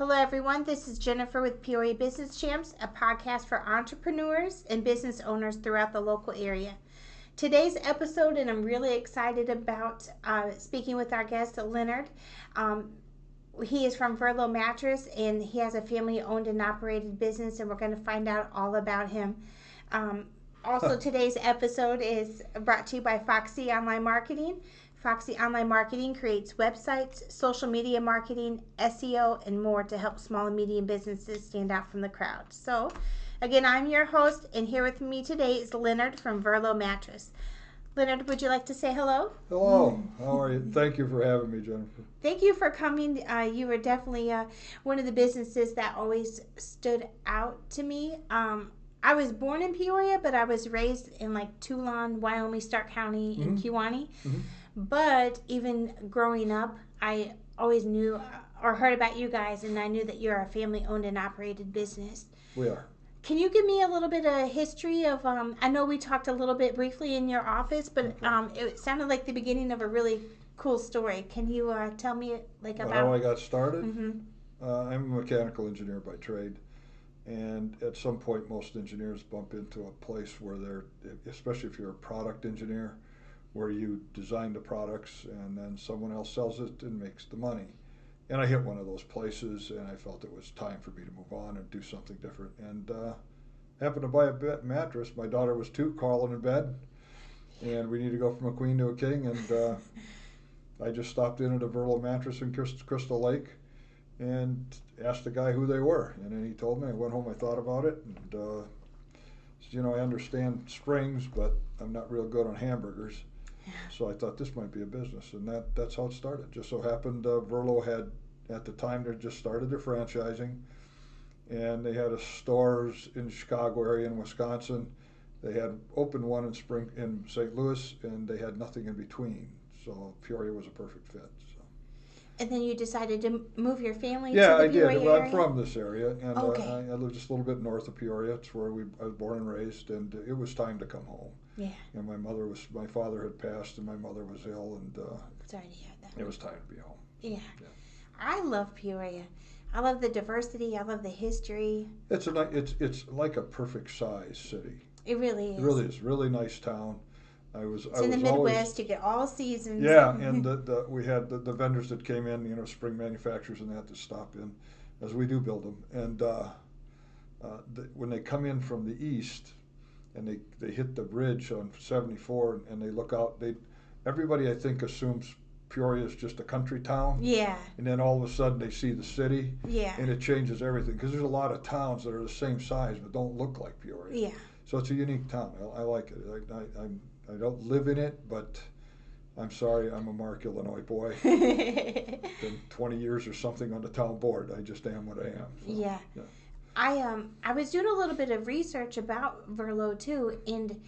Hello, everyone. This is Jennifer with Peoria Business Champs, a podcast for entrepreneurs and business owners throughout the local area. Today's episode, and I'm really excited about speaking with our guest, Leonard. He is from Verlo Mattress, and he has a family-owned and operated business, and we're going to find out all about him. Also, today's episode is brought to you by Foxy Online Marketing. Foxy Online Marketing creates websites, social media marketing, SEO, and more to help small and medium businesses stand out from the crowd. So, again, I'm your host, and here with me today is Leonard from Verlo Mattress. Leonard, would you like to say hello? Hello. How are you? Thank you for having me, Jennifer. Thank you for coming. You were definitely one of the businesses that always stood out to me. I was born in Peoria, but I was raised in like Tuolon, Wyoming, Stark County, in Kewanee. Mm-hmm. But even growing up, I always knew or heard about you guys, and I knew that you're a family-owned and operated business. We are. Can you give me a little bit of history of, I know we talked a little bit briefly in your office, but it sounded like the beginning of a really cool story. Can you tell me about how I got started? Mm-hmm. I'm a mechanical engineer by trade, and at some point most engineers bump into a place where they're, especially if you're a product engineer, where you design the products and then someone else sells it and makes the money. And I hit one of those places, and I felt it was time for me to move on and do something different. And happened to buy a mattress. My daughter was 2, crawling in bed, and we need to go from a queen to a king. And I just stopped in at a Verlo Mattress in Crystal Lake and asked the guy who they were. And then he told me. I went home, I thought about it, and said, I understand springs, but I'm not real good on hamburgers. So I thought this might be a business, and that's how it started. Just so happened Verlo had, at the time, they just started their franchising, and they had stores in the Chicago area and Wisconsin. They had opened one in St. Louis, and they had nothing in between. So Peoria was a perfect fit. So. And then you decided to move your family to the Peoria area? Yeah, I did. I'm from this area, and okay. I live just a little bit north of Peoria. It's where I was born and raised, and it was time to come home. Yeah. And my father had passed, and my mother was ill, and sorry to hear that. It was time to be home. Yeah. I love Peoria. I love the diversity. I love the history. It's like a perfect size city. It really is. It really is. Really nice town. It's in the Midwest. You get all seasons. Yeah, and we had the vendors that came in, spring manufacturers and that to stop in, as we do build them. And when they come in from the east, and they hit the bridge on 74, and they look out, everybody I think assumes Peoria is just a country town. Yeah. And then all of a sudden they see the city. Yeah. And it changes everything, because there's a lot of towns that are the same size but don't look like Peoria. Yeah. So it's a unique town. I like it. I don't live in it, but I'm sorry, I'm a Mark, Illinois boy. Been 20 years or something on the town board. I just am what I am. So, yeah. I was doing a little bit of research about Verlo too, and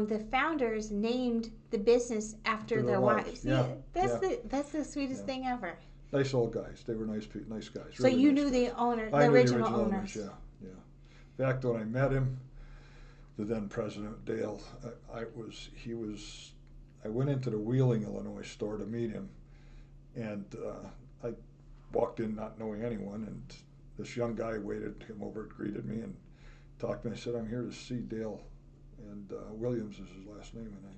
the founders named the business after their wives. Yeah, that's the sweetest thing ever. Nice old guys. They were nice guys. So you knew the owner, the original owners. Yeah. In fact, when I met him, the then president Dale, I went into the Wheeling, Illinois store to meet him, and I walked in not knowing anyone, and this young guy came over and greeted me and talked to me. I said, I'm here to see Dale, and Williams is his last name. And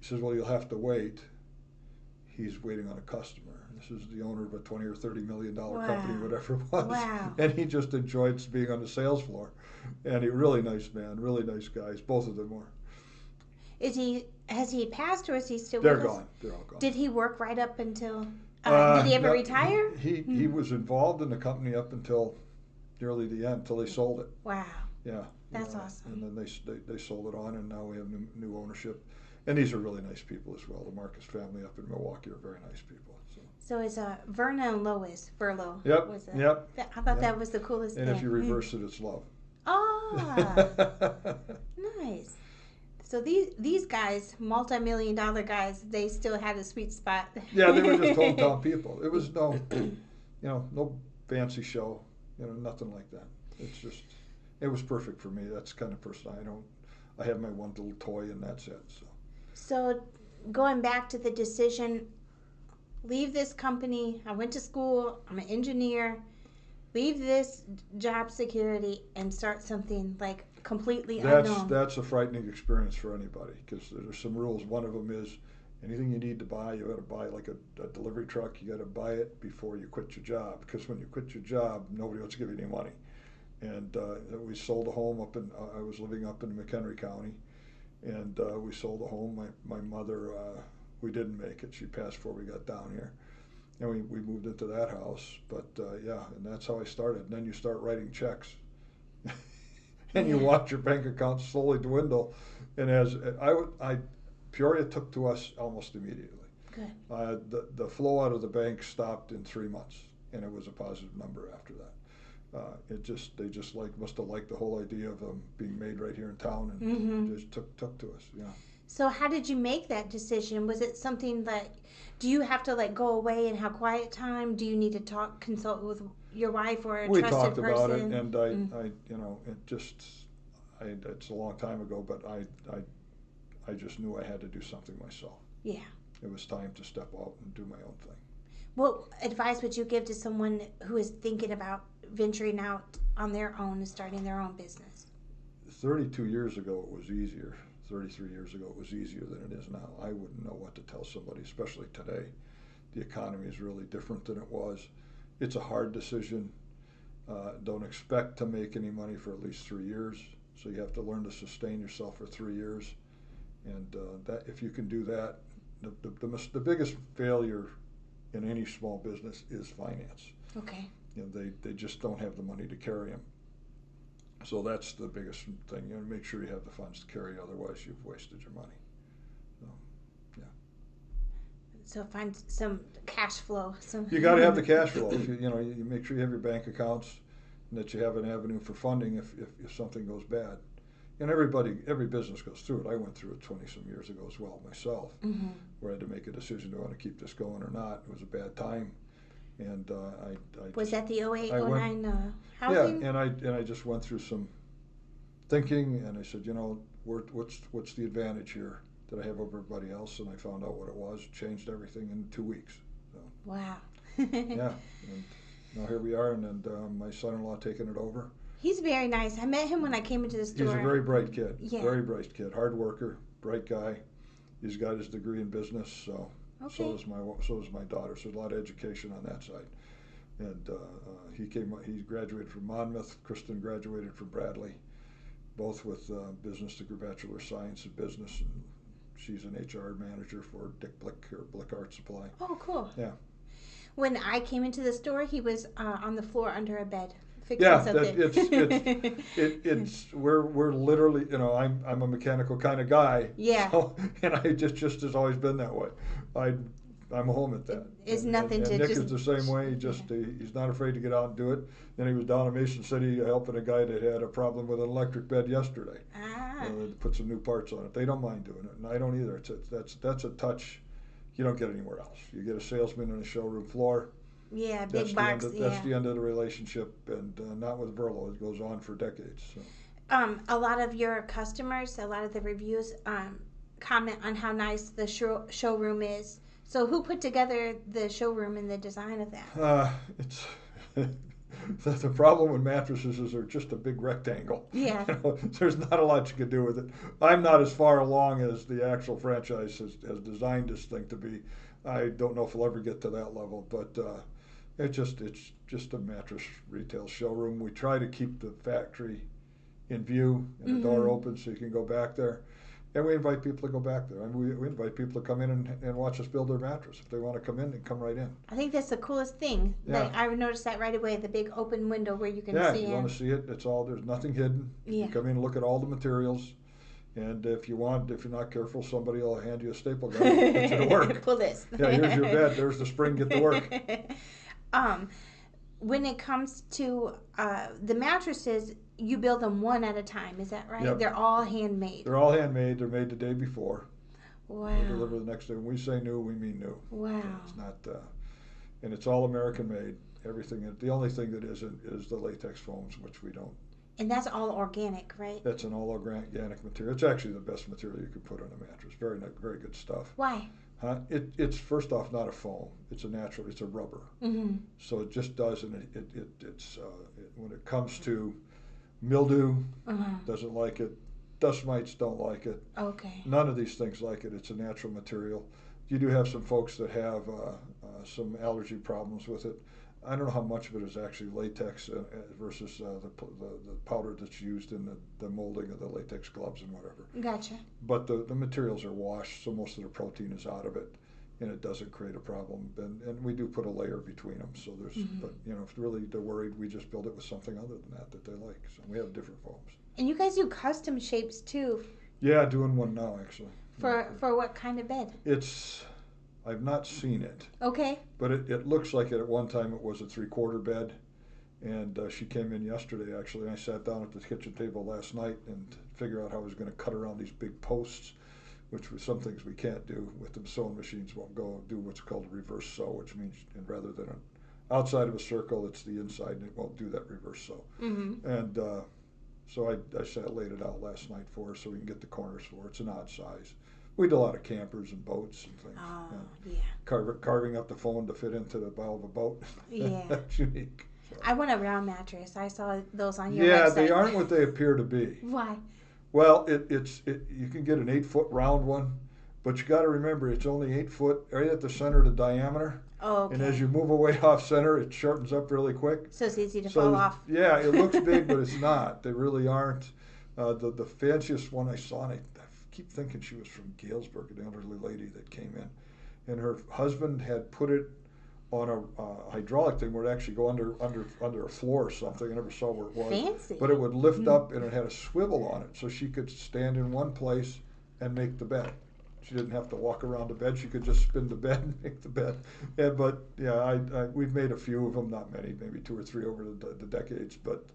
he says, well, you'll have to wait. He's waiting on a customer. This is the owner of a $20 or $30 million company, whatever it was. Wow. And he just enjoyed being on the sales floor. And he really nice man, really nice guys. Both of them were. Has he passed, or is he still They're with gone. us? They're all gone. Did he work right up until... did he ever retire? He was involved in the company up until nearly the end, until they sold it. Wow. Yeah. That's awesome. And then they sold it on, and now we have new ownership. And these are really nice people as well. The Marcus family up in Milwaukee are very nice people. So it's Verna and Lois, Verlo. Yep. I thought that was the coolest thing. And if you reverse it, it's love. Ah, nice. So these guys, multi-million-dollar guys, they still had a sweet spot. Yeah, they were just hometown people. It was no fancy show, nothing like that. It was perfect for me. That's the kind of person I have my one little toy, and that's it. So going back to the decision, leave this company. I went to school. I'm an engineer. leave this job security and start something like completely unknown. That's a frightening experience for anybody because there's some rules. One of them is anything you need to buy, you got to buy like a delivery truck. You got to buy it before you quit your job because when you quit your job, nobody wants to give you any money. And we sold a home up in. I was living up in McHenry County, and we sold a home. My mother, we didn't make it. She passed before we got down here. And we moved into that house, but yeah, and that's how I started. And then you start writing checks, and you watch your bank account slowly dwindle. And as Peoria took to us almost immediately. Good. The flow out of the bank stopped in 3 months, and it was a positive number after that. They just must have liked the whole idea of them being made right here in town, and it just took to us. Yeah. So how did you make that decision? Was it something that, do you have to like go away and have quiet time? Do you need to consult with your wife or a We trusted talked person? about it, and I it's a long time ago, but I just knew I had to do something myself. Yeah. It was time to step out and do my own thing. What advice would you give to someone who is thinking about venturing out on their own and starting their own business? 32 years ago, it was easier. 33 years ago, it was easier than it is now. I wouldn't know what to tell somebody, especially today. The economy is really different than it was. It's a hard decision. Don't expect to make any money for at least 3 years. So you have to learn to sustain yourself for 3 years. And that if you can do that, the biggest failure in any small business is finance. Okay. They just don't have the money to carry them. So that's the biggest thing. Make sure you have the funds to carry, otherwise you've wasted your money. So, yeah. So find some cash flow. You got to have the cash flow. If you make sure you have your bank accounts, and that you have an avenue for funding if something goes bad. And every business goes through it. I went through it 20-some years ago as well myself, where I had to make a decision: do I want to keep this going or not? It was a bad time, and was that the 08, 09 housing? Yeah, and I just went through some thinking, and I said, what's the advantage here that I have over everybody else? And I found out what it was. Changed everything in 2 weeks. So, wow. Yeah, and now here we are, and my son-in-law taking it over. He's very nice. I met him when I came into the store. He's a very bright kid. Yeah. Very bright kid. Hard worker, bright guy. He's got his degree in business, so so does my daughter. So a lot of education on that side. And he graduated from Monmouth. Kristen graduated from Bradley, both with business degree, Bachelor of Science in Business, and she's an HR manager for Dick Blick or Blick Art Supply. Oh, cool. Yeah. When I came into the store, he was on the floor under a bed. It's we're literally, I'm a mechanical kind of guy. Yeah. So, and I just has always been that way. I'm home at that. It's and nothing to Nick just. is the same way. He's not afraid to get out and do it. Then he was down in Mason City helping a guy that had a problem with an electric bed yesterday. Put some new parts on it. They don't mind doing it, and I don't either. That's a touch you don't get anywhere else. You get a salesman on a showroom floor. Yeah, big box. That's the end of the relationship, and not with Verlo. It goes on for decades. So. A lot of your customers, a lot of the reviews comment on how nice the showroom is. So who put together the showroom and the design of that? It's the problem with mattresses is they're just a big rectangle. Yeah. There's not a lot you can do with it. I'm not as far along as the actual franchise has designed this thing to be. I don't know if we'll ever get to that level, but it's just a mattress retail showroom. We try to keep the factory in view and the door open so you can go back there. And we invite people to go back there. I mean, we invite people to come in and watch us build their mattress. If they want to come in, they come right in. I think that's the coolest thing. Yeah. Like, I noticed that right away, the big open window where you can see you want to see it. It's all, there's nothing hidden. Yeah. You come in and look at all the materials. And if you're not careful, somebody will hand you a staple gun and put you to work. Pull this. Yeah, here's your bed. There's the spring. Get to work. When it comes to the mattresses, you build them one at a time. Is that right? Yep. They're all handmade. They're all handmade. They're made the day before. Wow. They deliver the next day. When we say new, we mean new. Wow. It's not, and it's all American made. Everything. The only thing that isn't is the latex foams, which we don't. And that's all organic, right? That's an all organic material. It's actually the best material you could put on a mattress. Very good stuff. Why? It's first off not a foam. It's it's a rubber. Mm-hmm. So it just does, and when it comes to mildew, doesn't like it. Dust mites don't like it. Okay. None of these things like it. It's a natural material. You do have some folks that have some allergy problems with it. I don't know how much of it is actually latex versus the powder that's used in the molding of the latex gloves and whatever. Gotcha. But the materials are washed, so most of the protein is out of it, and it doesn't create a problem. And we do put a layer between them, so there's. But if really they're worried, we just build it with something other than that they like. So we have different foams. And you guys do custom shapes too. Yeah, doing one now actually. For what kind of bed? I've not seen it. Okay. But it looks like at one time it was a 3/4 bed, and she came in yesterday actually, and I sat down at the kitchen table last night and figured out how I was going to cut around these big posts, which was some things we can't do with the sewing machines. Won't go do what's called a reverse sew, which means rather than an outside of a circle, it's the inside, and it won't do that reverse sew. Mm-hmm. And so I laid it out last night for her so we can get the corners for her. It's an odd size. We do a lot of campers and boats and things. Oh, yeah. yeah. Carving up the phone to fit into the bow of a boat. Yeah. That's unique. So. I want a round mattress. I saw those on your website. Yeah, they aren't what they appear to be. Why? Well, you can get an 8-foot round one, but you got to remember it's only 8 foot right at the center of the diameter. Oh, okay. And as you move away off center, it shortens up really quick. So it's easy to fall off. Yeah, it looks big, but it's not. They really aren't. The fanciest one I saw, and I keep thinking she was from Galesburg, an elderly lady that came in, and her husband had put it on a hydraulic thing where it actually go under a floor or something. I never saw where it was. Fancy. But it would lift up, and it had a swivel on it, so she could stand in one place and make the bed. She didn't have to walk around the bed. She could just spin the bed and make the bed. We've made a few of them, not many, maybe 2 or 3 over the decades, but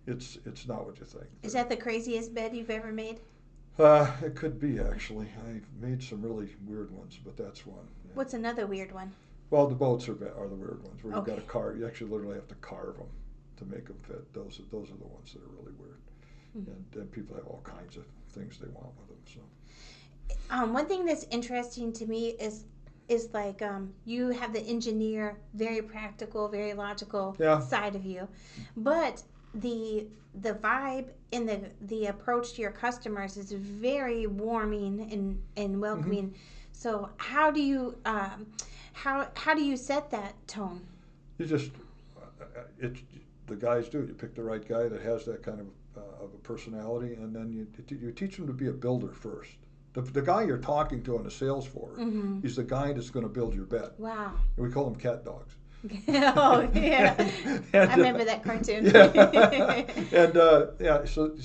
it's not what you think. Is that the craziest bed you've ever made? It could be, actually. I made some really weird ones, but that's one. Yeah. What's another weird one? Well, the boats are the weird ones, where you've got to Okay. carve. You actually literally have to carve them to make them fit. Those are the ones that are really weird. Mm-hmm. And people have all kinds of things they want with them. So. One thing that's interesting to me is like you have the engineer, very practical, very logical side of you, but the vibe and the approach to your customers is very warming and welcoming. Mm-hmm. So how do you set that tone? You just the guys do. You pick the right guy that has that kind of a personality, and then you teach them to be a builder first. The guy you're talking to on the sales floor is the guy that's going to build your bed. Wow. And we call them CatDog's. Oh yeah, and, I remember that cartoon.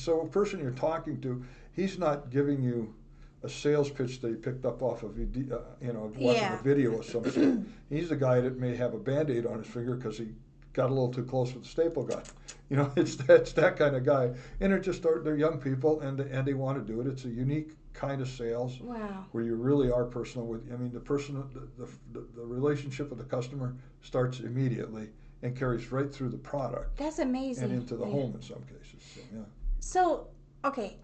So a person you're talking to, he's not giving you a sales pitch that he picked up off of watching a video of some sort. He's the guy that may have a Band-Aid on his finger because he got a little too close with the staple gun. It's that kind of guy. And they're young people, and they want to do it. It's a unique kind of sales. Wow. Where you really are personal with. The relationship with the customer starts immediately and carries right through the product. That's amazing. And into the home in some cases. So okay,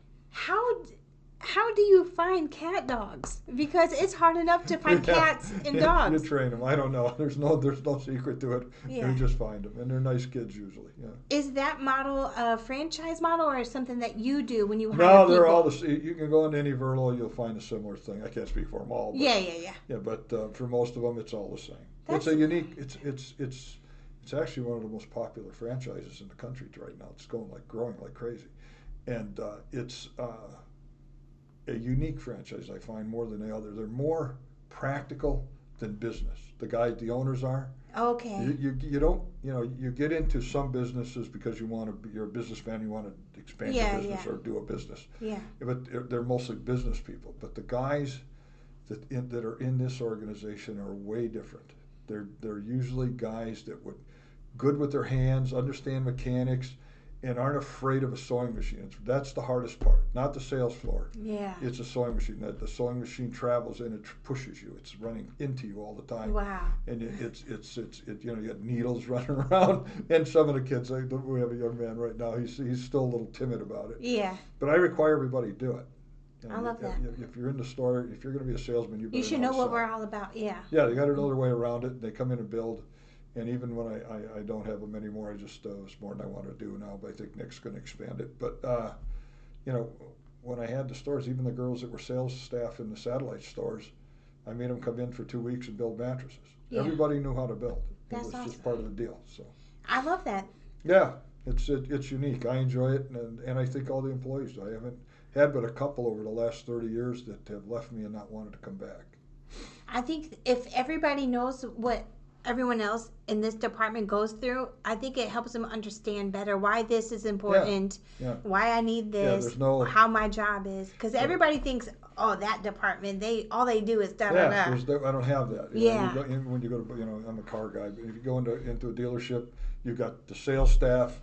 how do you find cat dogs? Because it's hard enough to find cats and dogs. You train them. I don't know. There's no secret to it. Yeah. You just find them, and they're nice kids usually. Yeah. Is that model a franchise model, or something that you do when you hire people? No, they're all you can go into any Verlo, you'll find a similar thing. I can't speak for them all. But, yeah. But for most of them, it's all the same. That's it's a unique. It's actually one of the most popular franchises in the country right now. It's growing like crazy, and it's. A unique franchise, I find, more than the other. They're more practical than business. The owners are. Okay. You don't, you get into some businesses because you're a businessman, you want to expand your business or do a business. Yeah. But they're mostly business people. But the guys that are in this organization are way different. They're usually guys that good with their hands, understand mechanics, and aren't afraid of a sewing machine. That's the hardest part, not the sales floor. Yeah. It's a sewing machine. The sewing machine travels and it pushes you. It's running into you all the time. Wow. And you got needles running around. And some of the kids, we have a young man right now, he's still a little timid about it. Yeah. But I require everybody to do it. I love that. If you're in the store, if you're going to be a salesman, you should know what we're all about. Yeah. Yeah, they got another way around it. They come in and build. And even when I don't have them anymore, I just it's more than I want to do now. But I think Nick's going to expand it. But when I had the stores, even the girls that were sales staff in the satellite stores, I made them come in for 2 weeks and build mattresses. Yeah. Everybody knew how to build. It was awesome. Just part of the deal. So I love that. Yeah, it's unique. I enjoy it, and I think all the employees. I haven't had but a couple over the last 30 years that have left me and not wanted to come back. I think if everybody knows what everyone else in this department goes through, I think it helps them understand better why this is important, why I need this, how my job is. Because everybody thinks, oh, that department, all they do is da da da. I don't have that. When you go to, I'm a car guy, but if you go into a dealership, you've got the sales staff,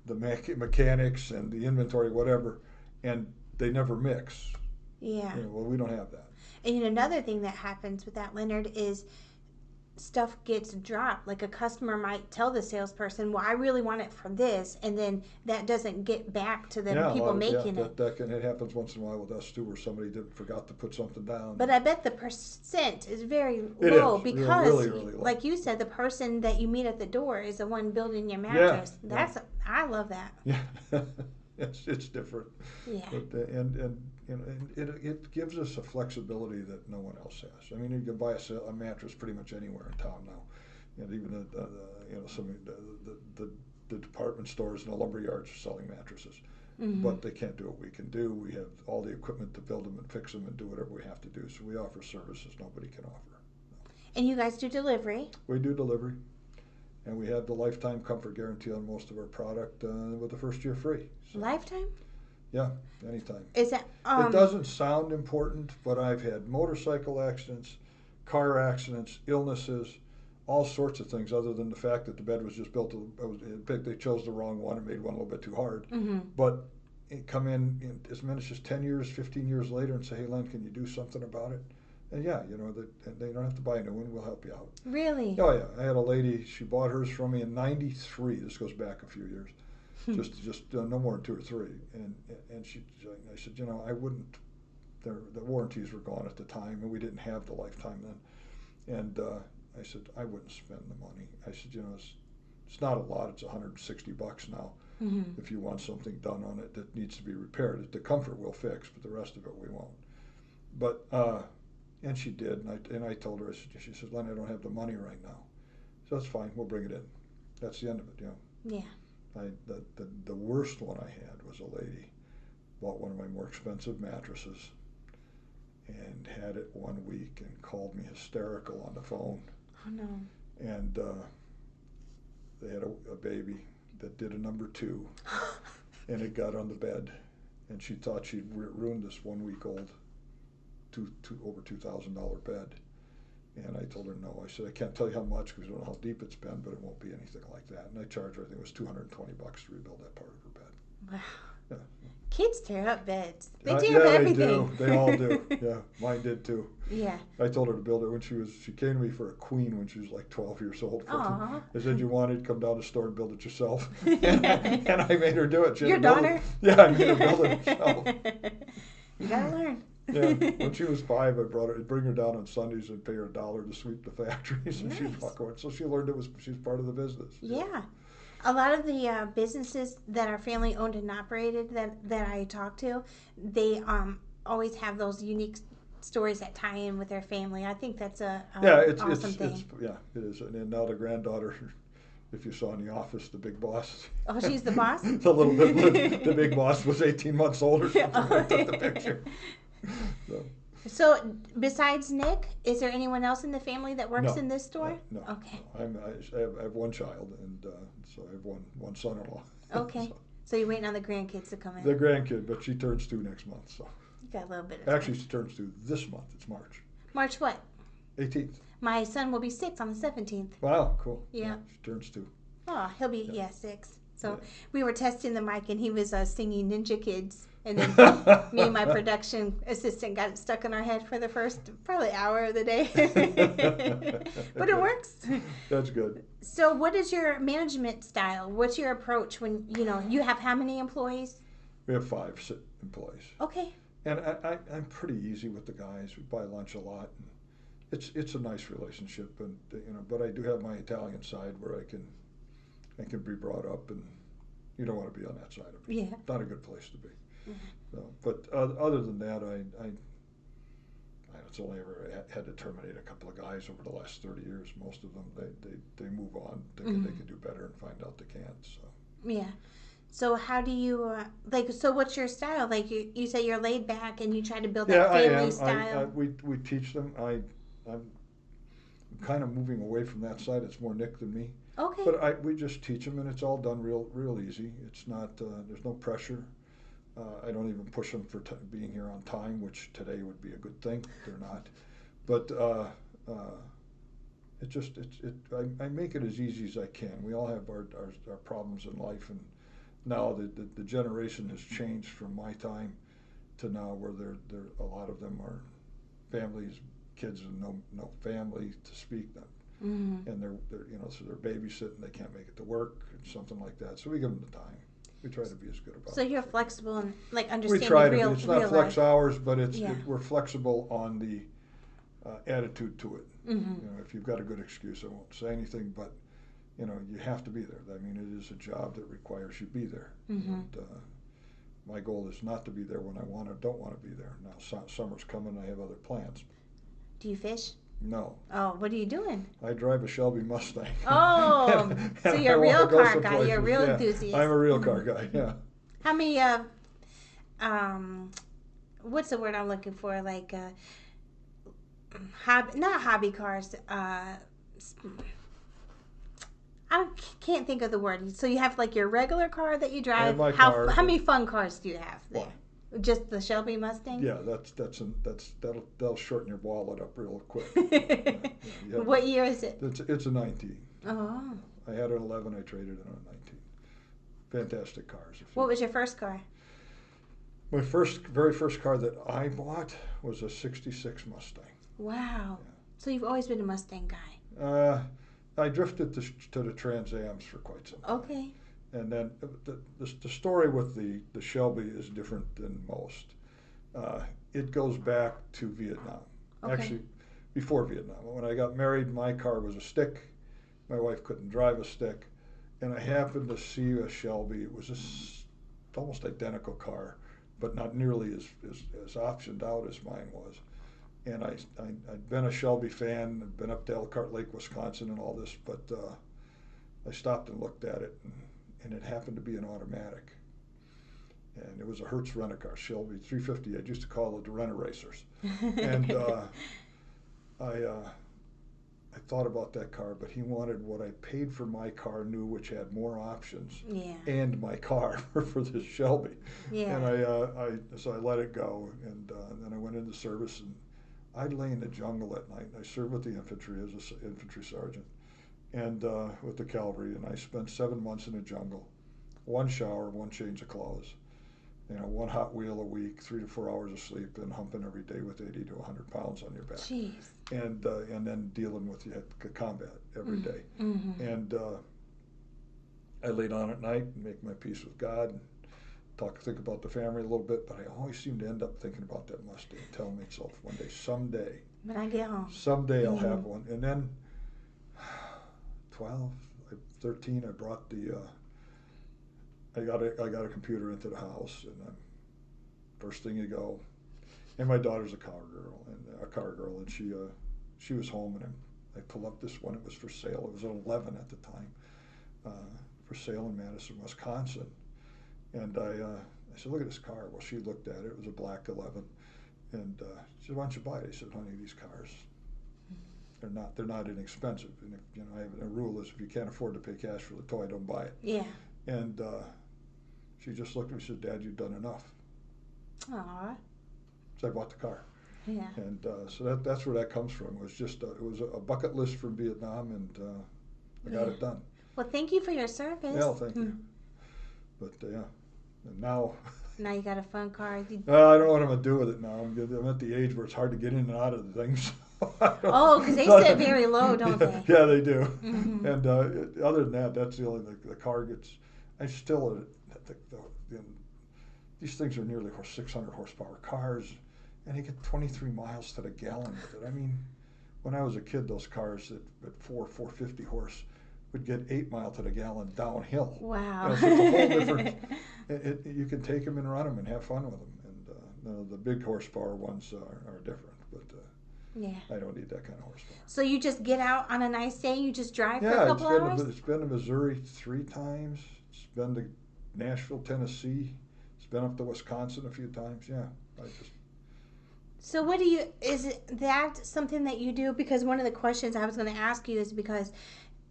the mechanics, and the inventory, whatever, and they never mix. Yeah. Well, we don't have that. And another thing that happens with that, Leonard, is stuff gets dropped. Like a customer might tell the salesperson, well, I really want it for this, and then that doesn't get back to the people making it. It happens once in a while with us too, where somebody forgot to put something down. But I bet the percent is very low because, really low. Like you said, the person that you meet at the door is the one building your mattress. I love that. Yeah, it's different. Yeah, and it gives us a flexibility that no one else has. I mean, you can buy a mattress pretty much anywhere in town now, and even the department stores and the lumber yards are selling mattresses. Mm-hmm. But they can't do what we can do. We have all the equipment to build them and fix them and do whatever we have to do. So we offer services nobody can offer. And you guys do delivery? We do delivery, and we have the lifetime comfort guarantee on most of our product with the first year free. So. Lifetime? Yeah, anytime. Is that? It doesn't sound important, but I've had motorcycle accidents, car accidents, illnesses, all sorts of things. Other than the fact that the bed was just built, they chose the wrong one and made one a little bit too hard. Mm-hmm. But it come in as many as 10 years, 15 years later, and say, "Hey, Len, can you do something about it?" And they don't have to buy a new one. We'll help you out. Really? Oh yeah. I had a lady. She bought hers from me in '93. This goes back a few years. just no more than 2 or 3, and I said, I wouldn't. The warranties were gone at the time, and we didn't have the lifetime then. And I said I wouldn't spend the money. I said, it's not a lot. It's $160 now. Mm-hmm. If you want something done on it that needs to be repaired, the comfort we'll fix, but the rest of it we won't. But and she did, and I told her. She says, Len, I don't have the money right now. So that's fine. We'll bring it in. That's the end of it. Yeah. The worst one I had was a lady bought one of my more expensive mattresses and had it 1 week and called me hysterical on the phone. Oh no! And they had a baby that did a number 2, and it got on the bed, and she thought she'd ruined this 1 week old, over $2,000 bed. And I told her no. I said, I can't tell you how much because I don't know how deep it's been, but it won't be anything like that. And I charged her, I think it was $220 to rebuild that part of her bed. Wow. Yeah. Kids tear up beds. They tear up everything. They do. They all do. Yeah, mine did too. Yeah. I told her to build it when she came to me for a queen when she was like 12 years old. Aww. I said, you wanted to come down to the store and build it yourself. and I made her do it. Your daughter? Yeah, I made her build it herself. You gotta learn. Yeah, when she was 5, I'd bring her down on Sundays and pay her $1 to sweep the factories, and she'd walk away. So she learned she's part of the business. Yeah. A lot of the businesses that are family owned and operated that I talk to, they always have those unique stories that tie in with their family. I think that's awesome thing. It is. And now the granddaughter, if you saw in The Office, the big boss. Oh, she's the boss? The big boss was 18 months older. I took the picture. So, besides Nick, is there anyone else in the family that works in this store? No. Okay. No. I have one child, and so I have one son-in-law. Okay. So you're waiting on the grandkids to come in? The grandkid, but she turns 2 next month. So. You got a little bit of time. Actually, she turns 2 this month. It's March. March what? 18th. My son will be 6 on the 17th. Wow, cool. Yeah. She turns 2. Oh, he'll be, 6. So we were testing the mic, and he was singing Ninja Kids. And then me and my production assistant got it stuck in our head for the first probably hour of the day. But it works. That's good. So what is your management style? What's your approach when, you have how many employees? We have 5 employees. Okay. And I'm pretty easy with the guys. We buy lunch a lot. And it's a nice relationship, and but I do have my Italian side where I can be brought up, and you don't want to be on that side of me. Yeah. Not a good place to be. Mm-hmm. So, but other than that, I it's only ever had to terminate a couple of guys over the last 30 years. Most of them they move on, thinking they can do better, and find out they can't. So. Yeah. So how do you So what's your style? Like you say you're laid back and you try to build that family style. We teach them. I'm kind of moving away from that side. It's more Nick than me. Okay. But we just teach them, and it's all done real easy. It's not. There's no pressure. I don't even push them for being here on time, which today would be a good thing. They're not. But I make it as easy as I can. We all have our problems in life, and now the generation has changed from my time to now, where they're a lot of them are families, kids with no family to speak, and they're so they're babysitting. They can't make it to work, and something like that. So we give them the time. We try to be as good about it. So you're flexible and understanding we try to real, be. It's not real flex life. hours, but we're flexible on the attitude to it. If you've got a good excuse, I won't say anything, but you have to be there. I mean, it is a job that requires you be there. And my goal is not to be there when I want or don't want to be there. Now, summer's coming, I have other plans. Do you fish? No. Oh, what are you doing? I drive a Shelby Mustang. Oh, so you're a real car guy. You're a real enthusiast. I'm a real car guy, yeah. How many, what's the word I'm looking for? Like, not hobby cars. I can't think of the word. So you have like your regular car that you drive. My car. How many fun cars do you have there? One. Just the Shelby Mustang? Yeah, that'll shorten your wallet up real quick. What year is it? It's a 19. Oh. I had an 11. I traded it on a 19. Fantastic cars. What was your first car? My very first car that I bought was a '66 Mustang. Wow. Yeah. So you've always been a Mustang guy. I drifted to the Trans Ams for quite some time. Okay. And then the story with the Shelby is different than most. It goes back to Vietnam. Okay. Actually, before Vietnam. When I got married, my car was a stick. My wife couldn't drive a stick. And I happened to see a Shelby. It was almost identical car, but not nearly as optioned out as mine was. And I'd been a Shelby fan. I'd been up to Elkhart Lake, Wisconsin, and all this, but I stopped and looked at it, and it happened to be an automatic. And it was a Hertz rent-a-car, Shelby 350. I used to call it the rent-a-racers. And I thought about that car, but he wanted what I paid for my car new, which had more options, and my car for this Shelby. Yeah. And so I let it go, and then I went into service, and I'd lay in the jungle at night. I served with the infantry as an infantry sergeant, and with the cavalry, and I spent 7 months in the jungle, 1 shower, 1 change of clothes, 1 hot wheel a week, 3 to 4 hours of sleep, and humping every day with 80 to 100 pounds on your back. Jeez. And then dealing with the combat every day. Mm-hmm. And I lay down at night and make my peace with God, and think about the family a little bit, but I always seem to end up thinking about that Mustang, telling myself one day, someday, when I get home, someday I'll have one. And then 13, I brought I got a computer into the house, and first thing you go, and my daughter's a car girl, and she was home, and I pull up this one. It was for sale. It was an 11 at the time, for sale in Madison, Wisconsin. And I said, look at this car. Well, she looked at it. It was a black 11, and she said, why don't you buy it? I said, honey, these cars, they're not inexpensive. And if, I have a rule is if you can't afford to pay cash for the toy, don't buy it. Yeah. And she just looked at me and said, Dad, you've done enough. Aww. So I bought the car. Yeah. And so that's where that comes from. It was just it was a bucket list from Vietnam, and I got it done. Well, thank you for your service. Yeah, thank you. But yeah, and now. Now you got a fun car. I don't know what I'm gonna do with it now. I'm at the age where it's hard to get in and out of the things. Oh, because they sit very low, don't they? Yeah, they do. Mm-hmm. And other than that, that's the only the car gets. I still these things are nearly 600 horsepower cars, and you get 23 miles to the gallon with it. I mean, when I was a kid, those cars at 450 horse would get 8 miles to the gallon downhill. Wow. So it's a whole different. You can take them and run them and have fun with them. And the big horsepower ones are different, but yeah. I don't need that kind of horsepower. So you just get out on a nice day, you just drive for a Yeah, couple hours? it's been to Missouri 3 times. It's been to Nashville, Tennessee. It's been up to Wisconsin a few times. Yeah, So is that something that you do? Because one of the questions I was going to ask you is because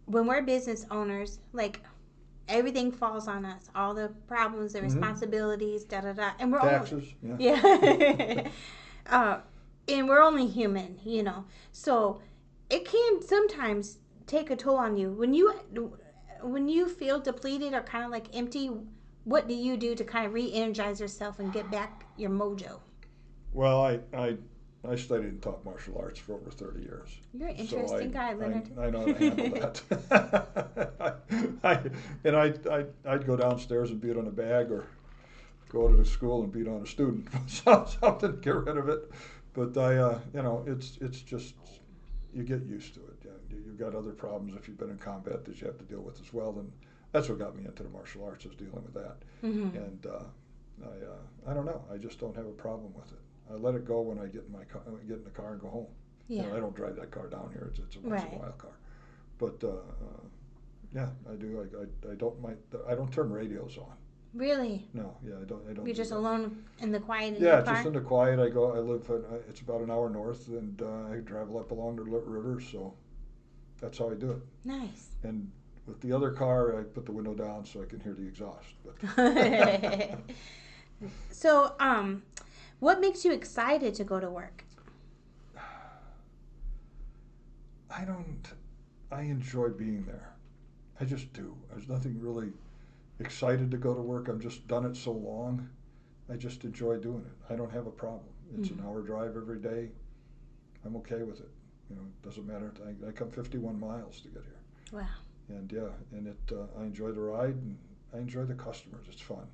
when we're business owners, like everything falls on us, all the problems, the responsibilities, and we're taxes. Yeah. And we're only human, So it can sometimes take a toll on you when you feel depleted or kind of like empty. What do you do to kind of re-energize yourself and get back your mojo? Well, I studied and taught martial arts for over 30 years. You're an interesting guy, Leonard. I know how to handle that. I'd go downstairs and beat on a bag, or go to the school and beat on a student, something to get rid of it. But it's just, you get used to it. You've got other problems if you've been in combat that you have to deal with as well, and that's what got me into the martial arts, is dealing with that. Mm-hmm. And I don't know. I just don't have a problem with it. I let it go when I get in the car and go home. Yeah. I don't drive that car down here. It's a once in a while car. But yeah, I do. I don't mind. I don't turn radios on. Really? No. Yeah, I don't. You're just alone in the quiet. Yeah, just in the quiet. I live. It's about an hour north, and I travel up along the river. So that's how I do it. Nice. And with the other car, I put the window down so I can hear the exhaust. But So, what makes you excited to go to work? I enjoy being there. I just do. There's nothing really excited to go to work. I've just done it so long. I just enjoy doing it. I don't have a problem. It's an hour drive every day. I'm okay with it. It doesn't matter. I come 51 miles to get here. Wow. And I enjoy the ride, and I enjoy the customers. It's fun.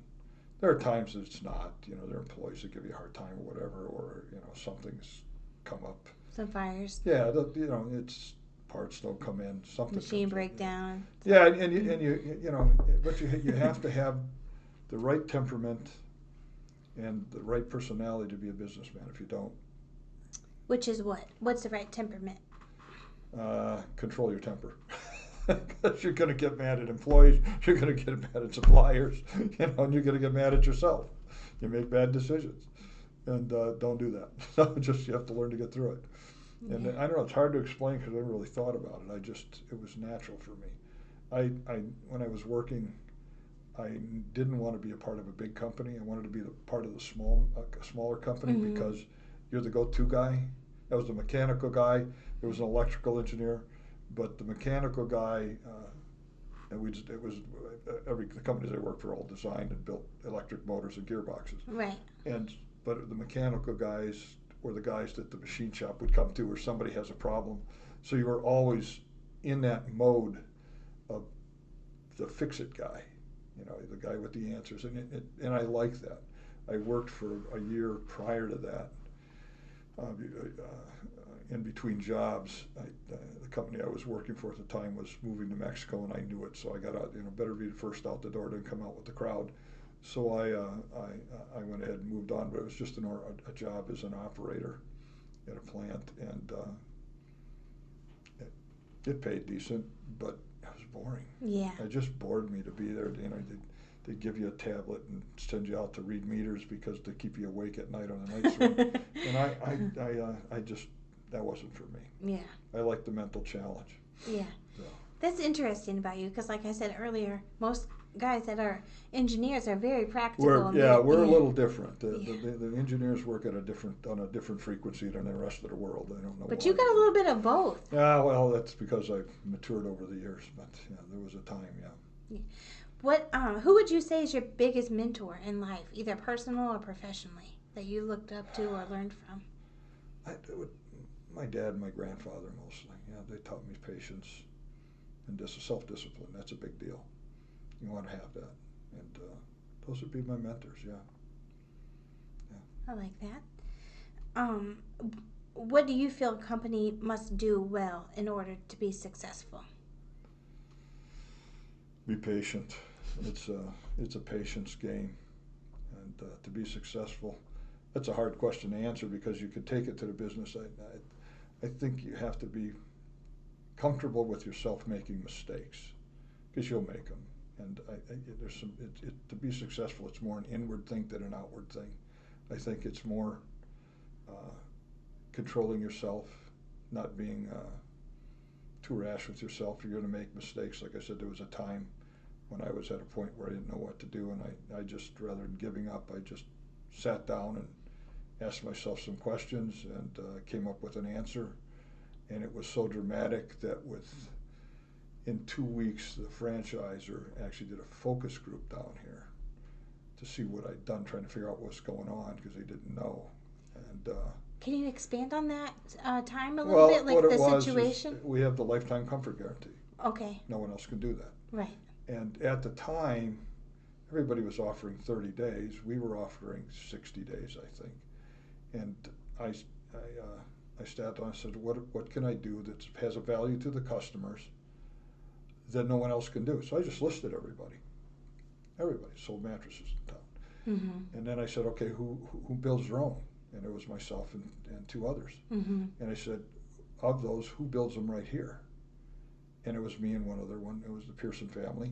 There are times that it's not. There are employees that give you a hard time or whatever, or something's come up. Some fires. Yeah, it's parts don't come in. Something. Machine breakdown. Yeah, and but you have to have the right temperament and the right personality to be a businessman. If you don't, which is what? What's the right temperament? Control your temper. Because you're going to get mad at employees, you're going to get mad at suppliers, and you're going to get mad at yourself. You make bad decisions, and don't do that. So you have to learn to get through it. Yeah. And I don't know, it's hard to explain because I never really thought about it. It was natural for me. When I was working, I didn't want to be a part of a big company. I wanted to be part of the smaller company, because you're the go-to guy. I was the mechanical guy. There was an electrical engineer. But the mechanical guy, the companies I worked for all designed and built electric motors and gearboxes. Right. But the mechanical guys were the guys that the machine shop would come to, or somebody has a problem. So you were always in that mode of the fix-it guy, the guy with the answers, and I like that. I worked for a year prior to that. In between jobs, the company I was working for at the time was moving to Mexico, and I knew it, so I got out. Better be the first out the door than come out with the crowd. So I went ahead and moved on, but it was just a job as an operator at a plant, and it paid decent, but it was boring. Yeah. It just bored me to be there. They'd give you a tablet and send you out to read meters because to keep you awake at night on the night shift. And I just, that wasn't for me. Yeah. I like the mental challenge. Yeah. So. That's interesting about you, because like I said earlier, most guys that are engineers are very practical. We're a little different. The engineers work on a different frequency than the rest of the world. I don't know. But why. you got a little bit of both. Yeah, well, that's because I've matured over the years. But there was a time, yeah. What? Who would you say is your biggest mentor in life, either personal or professionally, that you looked up to or learned from? My dad and my grandfather mostly. Yeah, they taught me patience and self-discipline. That's a big deal. You want to have that, and those would be my mentors. Yeah. I like that. What do you feel a company must do well in order to be successful? Be patient. It's a patience game, and to be successful, that's a hard question to answer because you could take it to the business. I think you have to be comfortable with yourself making mistakes, because you'll make them. And there's some. To be successful, it's more an inward thing than an outward thing. I think it's more controlling yourself, not being too rash with yourself. You're going to make mistakes. Like I said, there was a time when I was at a point where I didn't know what to do, and I just, rather than giving up, I just sat down and asked myself some questions and came up with an answer. And it was so dramatic that in 2 weeks, the franchisor actually did a focus group down here to see what I'd done, trying to figure out what's going on, because they didn't know. And can you expand on that time a little bit, like the situation? We have the lifetime comfort guarantee. Okay. No one else can do that. Right. And at the time, everybody was offering 30 days. We were offering 60 days, I think. And I sat down and said, what can I do that has a value to the customers that no one else can do? So I just listed everybody. Everybody sold mattresses in town. Mm-hmm. And then I said, okay, who builds their own? And it was myself and 2 others. Mm-hmm. And I said, of those, who builds them right here? And it was me and one other one. It was the Pearson family.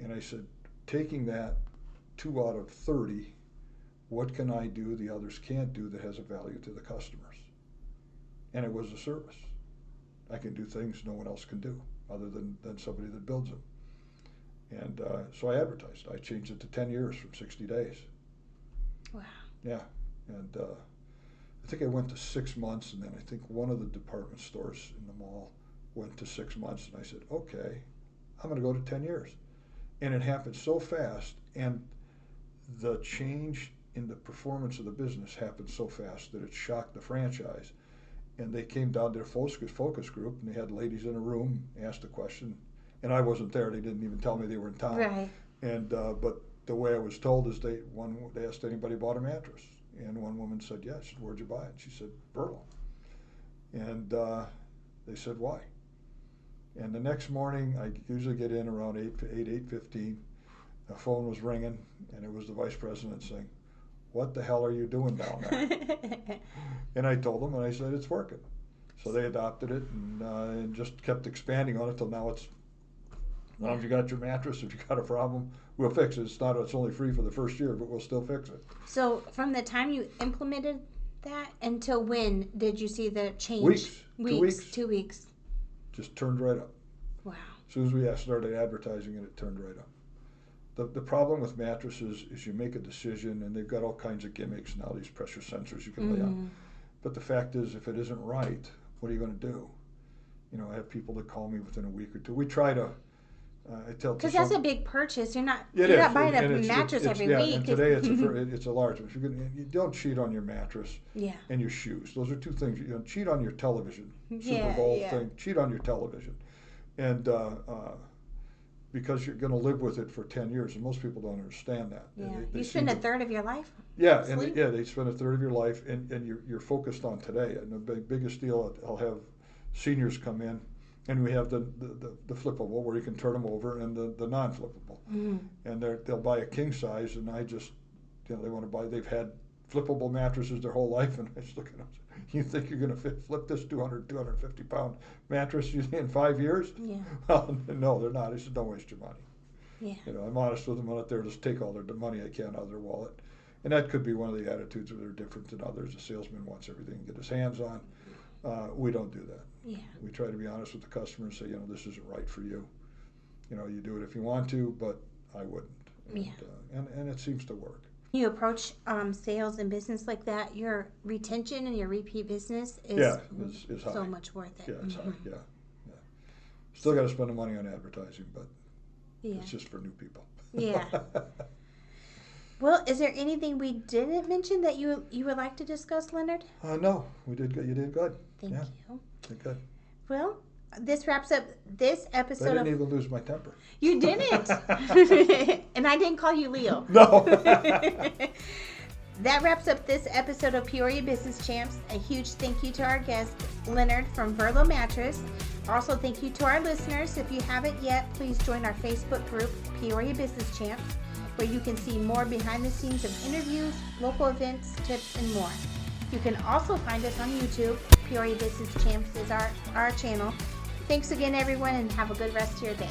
And I said, taking that 2 out of 30, what can I do the others can't do that has a value to the customers? And it was a service. I can do things no one else can do other than somebody that builds them. And so I advertised. I changed it to 10 years from 60 days. Wow. Yeah. And I think I went to 6 months, and then I think one of the department stores in the mall went to 6 months, and I said, okay, I'm going to go to 10 years. And it happened so fast, and the change in the performance of the business happened so fast that it shocked the franchise. And they came down to their focus group, and they had ladies in a room, asked a question, and I wasn't there. They didn't even tell me they were in town. Right. And but the way I was told is they asked anybody bought a mattress, and one woman said, yeah. She said, where'd you buy it? She said, Verlo. And they said, why? And the next morning, I usually get in around 8:15. The phone was ringing, and it was the vice president saying, what the hell are you doing down there? And I told them, and I said, it's working. So they adopted it and just kept expanding on it till now. It's, as long as you got your mattress, if you got a problem, we'll fix it. It's only free for the first year, but we'll still fix it. So from the time you implemented that until when did you see the change? Weeks. 2 weeks. Just turned right up. Wow. As soon as we started advertising it turned right up. The problem with mattresses is you make a decision, and they've got all kinds of gimmicks now, these pressure sensors you can lay on. But the fact is, if it isn't right, what are you going to do? You know, I have people that call me within a week or two. We try to, I tell, because that's a big purchase. You're not buying a mattress every week. And today it's a large one. You don't cheat on your mattress and your shoes. Those are 2 things. You don't cheat on your television. Super Bowl thing. Cheat on your television, and because you're going to live with it for 10 years, and most people don't understand that. Yeah, you spend a third of your life. Yeah, and they spend a third of your life, and you're focused on today. And the biggest deal, I'll have seniors come in, and we have the flippable where you can turn them over, and the non-flippable. And they'll buy a king size, and I just, they want to buy. They've had flippable mattresses their whole life, and I just look at them. You think you're going to flip this 250 pound mattress in 5 years? Yeah. Well, no, they're not. I said, don't waste your money. Yeah. You know, I'm honest with them. I'm not there to just take all their money I can out of their wallet. And that could be one of the attitudes that are different than others. The salesman wants everything to get his hands on. We don't do that. Yeah. We try to be honest with the customer and say, you know, this isn't right for you. You know, you do it if you want to, but I wouldn't. And it seems to work. You approach sales and business like that, your retention and your repeat business is high. So much worth it. Yeah, it's high. Yeah. Still got to spend the money on advertising, but it's just for new people. Yeah. Well, is there anything we didn't mention that you would like to discuss, Leonard? No, we did good. You did good. Thank you. Did good. Well, this wraps up this episode. I didn't even lose my temper. You didn't. And I didn't call you Leo. No. That wraps up this episode of Peoria Business Champs. A huge thank you to our guest, Leonard from Verlo Mattress. Also, thank you to our listeners. If you haven't yet, please join our Facebook group, Peoria Business Champs, where you can see more behind the scenes of interviews, local events, tips, and more. You can also find us on YouTube. Peoria Business Champs is our channel. Thanks again, everyone, and have a good rest of your day.